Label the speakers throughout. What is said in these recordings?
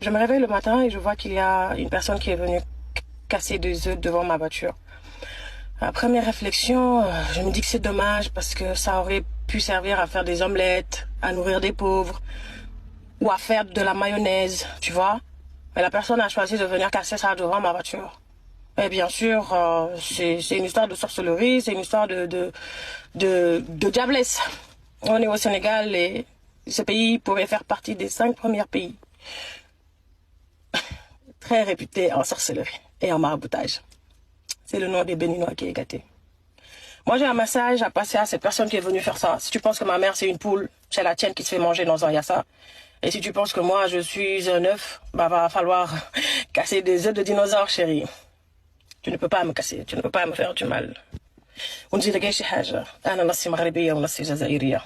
Speaker 1: Je me réveille le matin et je vois qu'il y a une personne qui est venue casser des œufs devant ma voiture. À première réflexion, je me dis que c'est dommage parce que ça aurait pu servir à faire des omelettes, à nourrir des pauvres ou à faire de la mayonnaise, tu vois. Mais la personne a choisi de venir casser ça devant ma voiture. Et bien sûr, c'est une histoire de sorcellerie, c'est une histoire de diablesse. On est au Sénégal et ce pays pourrait faire partie des 5 premiers pays très réputés en sorcellerie et en maraboutage. C'est le nom des Béninois qui est gâté. Moi, j'ai un message à passer à cette personne qui est venue faire ça. Si tu penses que ma mère, c'est une poule, c'est la tienne qui se fait manger dans un yassa. Et si tu penses que moi, je suis un œuf, bah, va falloir casser des œufs de dinosaures, chérie. Tu ne peux pas me casser, tu ne peux pas me faire du mal. ونجي لقى شي حاجة أنا نصي مغربية ونصي جزائرية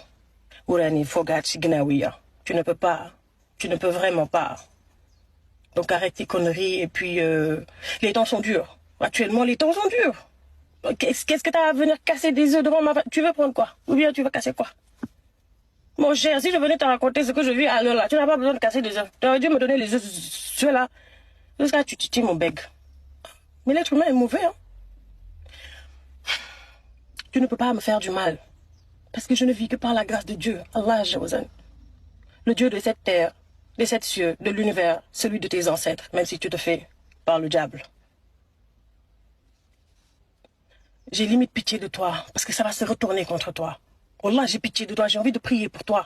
Speaker 1: وراني فوقات شي قناوية. Tu ne peux pas, tu ne peux vraiment pas. Donc arrête tes conneries et puis les temps sont durs. Actuellement, les temps sont durs. Qu'est-ce que t'as à venir casser des œufs devant ma... Tu veux prendre quoi? Ou bien tu veux casser quoi? Mon cher, si je venais te raconter ce que je vis à l'heure là, tu n'as pas besoin de casser des œufs. Tu aurais dû me donner les œufs, ceux-là. Jusqu'à tu titilles mon bec. Mais l'être humain est mauvais, hein. Tu ne peux pas me faire du mal. Parce que je ne vis que par la grâce de Dieu, Allah Jawazan. Le Dieu de cette terre, de sept cieux, de l'univers, celui de tes ancêtres, même si tu te fais par le diable. J'ai limite pitié de toi, parce que ça va se retourner contre toi. Allah, j'ai pitié de toi, j'ai envie de prier pour toi.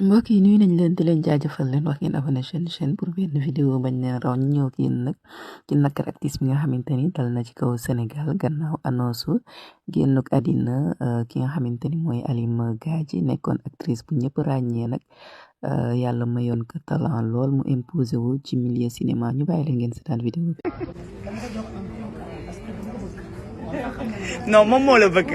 Speaker 2: mbokk yi nuyu nañ leen di leen jaajëfal leen wax ngeen abonné chaîne pour benn vidéo bañ leen raw ñu ñëw ak yéen nag ci nakar artiste bi nga xamante ni dal na ci kaw Sénégal gannaaw annonce génnuk àddina ki nga xamante ni mooy Halima Gadji nekkoon actrice bu ñëpp ràññee nag yàlla mayoon ko talent lool mu imposé wu ci milieu cinéma ñu bàyyi leen ngeen seetaan vidéo bi.
Speaker 3: non moom moo la bëgg.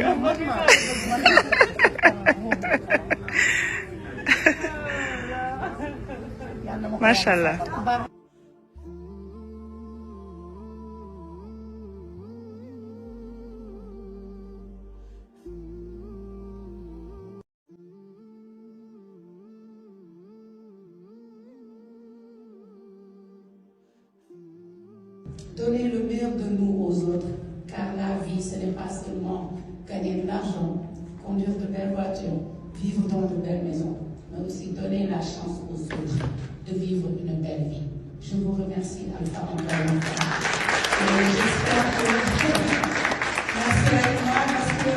Speaker 3: Machallah.
Speaker 4: Donner le meilleur de nous aux autres, car la vie, ce n'est pas seulement gagner de l'argent, conduire de belles voitures, vivre dans de belles maisons, mais aussi donner la chance aux autres de vivre une belle vie. Je vous remercie, Alpha, encore une fois. Et j'espère que merci à moi parce que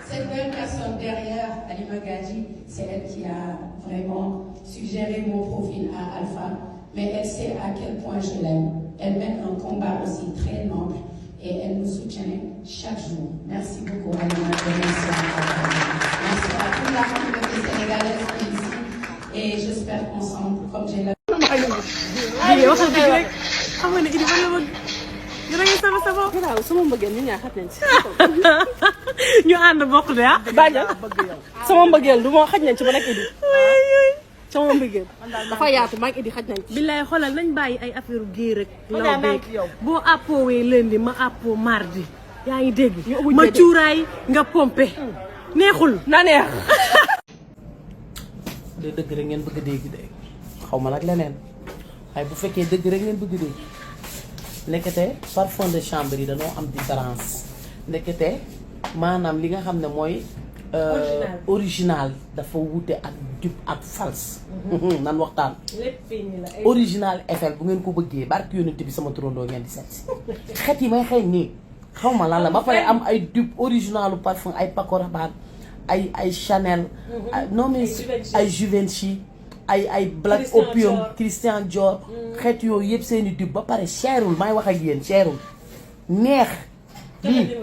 Speaker 4: cette belle personne derrière, Halima Gadji, c'est elle qui a vraiment suggéré mon profil à Alpha, mais elle sait à quel point je l'aime. Elle mène un combat aussi très noble et elle nous soutient chaque jour. Merci beaucoup, Halima. Merci à toute la communauté sénégalaise ici et j'espère qu'ensemble, comme j'ai la...
Speaker 1: ñu ànd bokk de ah. Badiane sama mbëggeel du moo xaj nañ ci ba nekk Idi. sama mbëggeel dafa yaatu maa ngi Idi xaj nañ ci. billaay xoolal nañ bàyyi ay affaire géer rek. law beeg boo àppoowee lundi ma àppoo mardi. yaa ngi dégg ma cuuraay nga pompe. neexul na neex.
Speaker 5: de dëgg rek ngeen bëgg dégg de xaw ma nag leneen waaye bu fekkee dëgg rek ngeen bëgg dégg ndekete parfum de chambre yi dañoo am différence ndekete maanaam li nga xam ne mooy original dafa wute ak dupe ak false nan waxtaan original Eiffel bu ngeen ko bëggee barki yonent bi sama turandoo ngeen di seet xet yi may xëy nii xaw ma lan la ba pare am ay dupe originalu parfum ay Paco Rabanne ay Chanel non mais ay Givenchy ay Black Opium Christian Dior xeet yooyu yëpp seeni dupe ba pare cherul may wax ak yéen cherul neex lii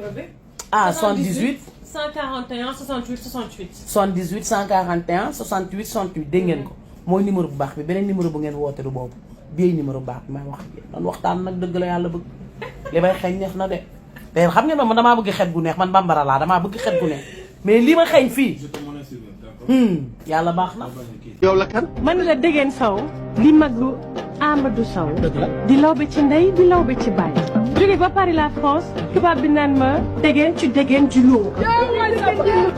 Speaker 5: ah 78
Speaker 1: 141 68 68
Speaker 5: 78 141 68 68 dégg ngeen ko mooy numéro bu baax bi beneen numéro bu ngeen woote du boobu bii numéro bu baax bi may wax ak yéen doon waxtaan nag dëgg la yàlla bëgg li may xeeñ neex na de te xam ngeen man damaa bëgg xet gu neex man bambara laa damaa bëgg xet gu neex mais li ma xeeñ fii yàlla baax na.
Speaker 3: yow la kan.
Speaker 1: man la Degen Sow li magu Amadou Sow.
Speaker 5: dëgg la
Speaker 1: di lawbe ci ndey di lawbe ci baay. jóge ba Paris la France tubaab bi naan ma Degen ci Degen ci loo.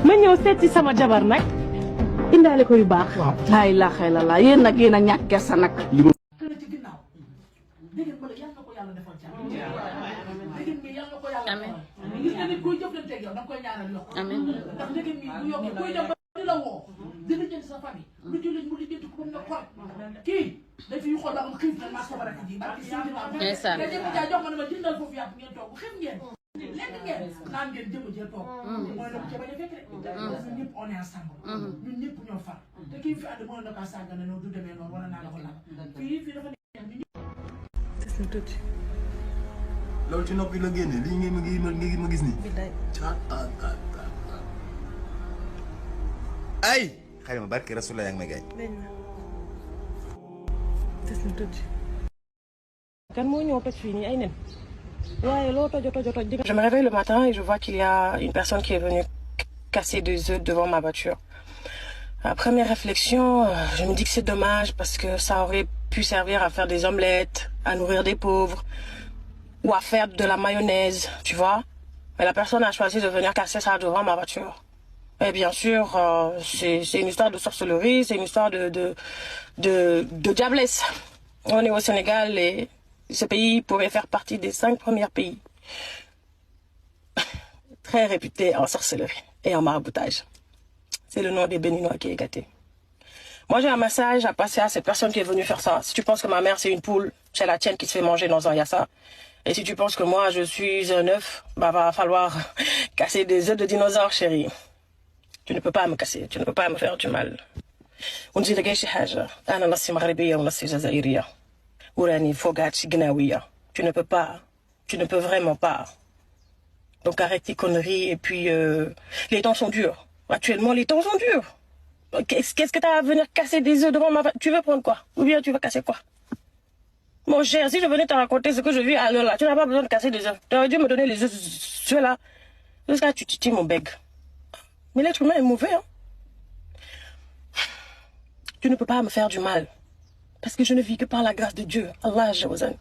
Speaker 1: ma ñëw seet si sama jabar nag
Speaker 6: indaale ko yu baax. laa ilaaha illallaah yéen nag yéen a ñàkk kersa nag.
Speaker 5: ci ginnaaw dégg nga yal na ko yàlla defal jàmm. dégg nga yal na ko yàlla defal. gis nga nit kuy jëflanteeg yow da nga koy ñaanal yokk. ndax dégg nga bu yokkee kuy dem ba di la woo dina jënd sa famille lu ci mu di jënd ko ba mu ne xol kii dañ fi xool ba am xiif na maa ko baraka ji barki si nga jëm jaay jox ma ne ma jëndal foofu yàpp ngeen toog xiif ngeen lekk ngeen naan ngeen jëm jël toog mooy nag ca bañ a fekk rek ñun ñëpp on est ensemble ñun ñëpp ñoo far te kii fi ànd mën na kaa sàggane noonu du demee noonu wala naa la ko laal fii dafa
Speaker 7: loolu ci nopp bi la génne lii ngi ma gis nii. ay xëy ma barke Rasulullah yaa ngi may gaañ.
Speaker 1: Je me réveille le matin et je vois qu'il y a une personne qui est venue casser des œufs devant ma voiture. À première réflexion, je me dis que c'est dommage parce que ça aurait pu servir à faire des omelettes, à nourrir des pauvres ou à faire de la mayonnaise, tu vois. Mais la personne a choisi de venir casser ça devant ma voiture. Et bien sûr, c'est une histoire de sorcellerie, c'est une histoire de diablesse. On est au Sénégal et ce pays pourrait faire partie des 5 premiers pays très réputés en sorcellerie et en maraboutage. C'est le nom des Béninois qui est gâté. Moi, j'ai un message à passer à cette personne qui est venue faire ça. Si tu penses que ma mère, c'est une poule, c'est la tienne qui se fait manger dans un yassa. Et si tu penses que moi, je suis un œuf, bah, va falloir casser des œufs de dinosaures, chérie. Tu ne peux pas me casser, tu ne peux pas me faire du mal. ونجي لقى شي حاجة أنا نصي مغربية ونصي جزائرية وراني فوقات شي قناوية. Tu ne peux pas, tu ne peux vraiment pas. Donc arrête tes conneries et puis les temps sont durs. Actuellement, les temps sont durs. Qu'est-ce que t'as à venir casser des œufs devant ma... Tu veux prendre quoi? Ou bien tu veux casser quoi? Mon cher, si je venais te raconter ce que je vis à l'heure là, tu n'as pas besoin de casser des œufs. Tu aurais dû me donner les œufs, ceux-là. Jusqu'à tu titilles mon bec. Mais l'être humain est mauvais, hein. Tu ne peux pas me faire du mal. Parce que je ne vis que par la grâce de Dieu, Allah Jawazan.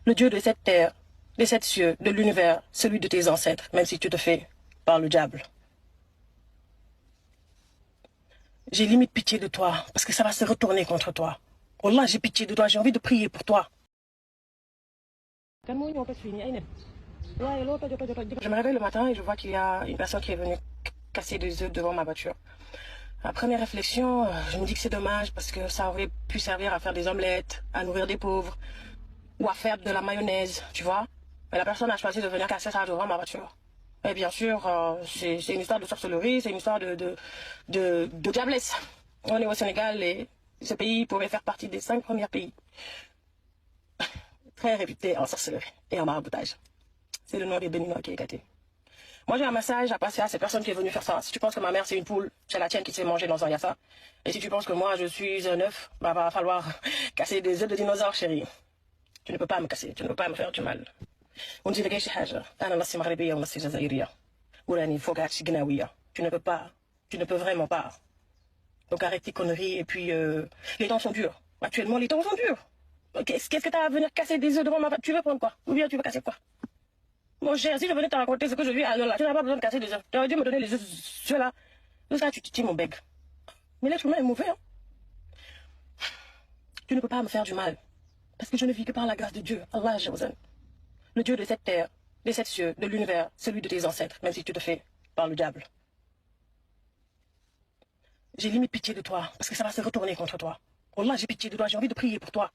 Speaker 1: Le Dieu de cette terre, de sept cieux, de l'univers, celui de tes ancêtres, même si tu te fais par le diable. J'ai limite pitié de toi, parce que ça va se retourner contre toi. Allah, j'ai pitié de toi, j'ai envie de prier pour toi. Je me réveille le matin et je vois qu'il y a une personne qui est venue casser des œufs devant ma voiture. À première réflexion, je me dis que c'est dommage parce que ça aurait pu servir à faire des omelettes, à nourrir des pauvres ou à faire de la mayonnaise, tu vois. Mais la personne a choisi de venir casser ça devant ma voiture. Et bien sûr, c'est une histoire de sorcellerie, c'est une histoire de diablesse. On est au Sénégal et ce pays pourrait faire partie des 5 premiers pays très réputés en sorcellerie et en maraboutage. C'est le nom des Béninois qui est gâté. Moi, j'ai un message à passer à cette personne qui est venue faire ça. Si tu penses que ma mère, c'est une poule, c'est la tienne qui se fait manger dans un yassa. Et si tu penses que moi, je suis un œuf, bah, va falloir casser des œufs de dinosaures, chérie. Tu ne peux pas me casser, tu ne peux pas me faire du mal. ونجي لقى شي حاجة أنا نصي مغربية ونصي جزائرية وراني فوقات شي قناوية. Tu ne peux pas, tu ne peux vraiment pas. Donc arrête tes conneries et puis les temps sont durs. Actuellement, les temps sont durs. Qu'est-ce que t'as à venir casser des œufs devant ma... Tu veux prendre quoi? Ou bien tu veux casser quoi? Mon cher, si je venais te raconter ce que je vis à l'heure là, tu n'as pas besoin de casser des œufs. Tu aurais dû me donner les œufs, ceux-là. Jusqu'à tu titilles mon bec. Mais l'être humain est mauvais, hein. Tu ne peux pas me faire du mal. Parce que je ne vis que par la grâce de Dieu, Allah Jawazan. Le Dieu de cette terre, des 7 cieux, de l'univers, celui de tes ancêtres, même si tu te fais par le diable. J'ai limite pitié de toi, parce que ça va se retourner contre toi. Allah, j'ai pitié de toi, j'ai envie de prier pour toi.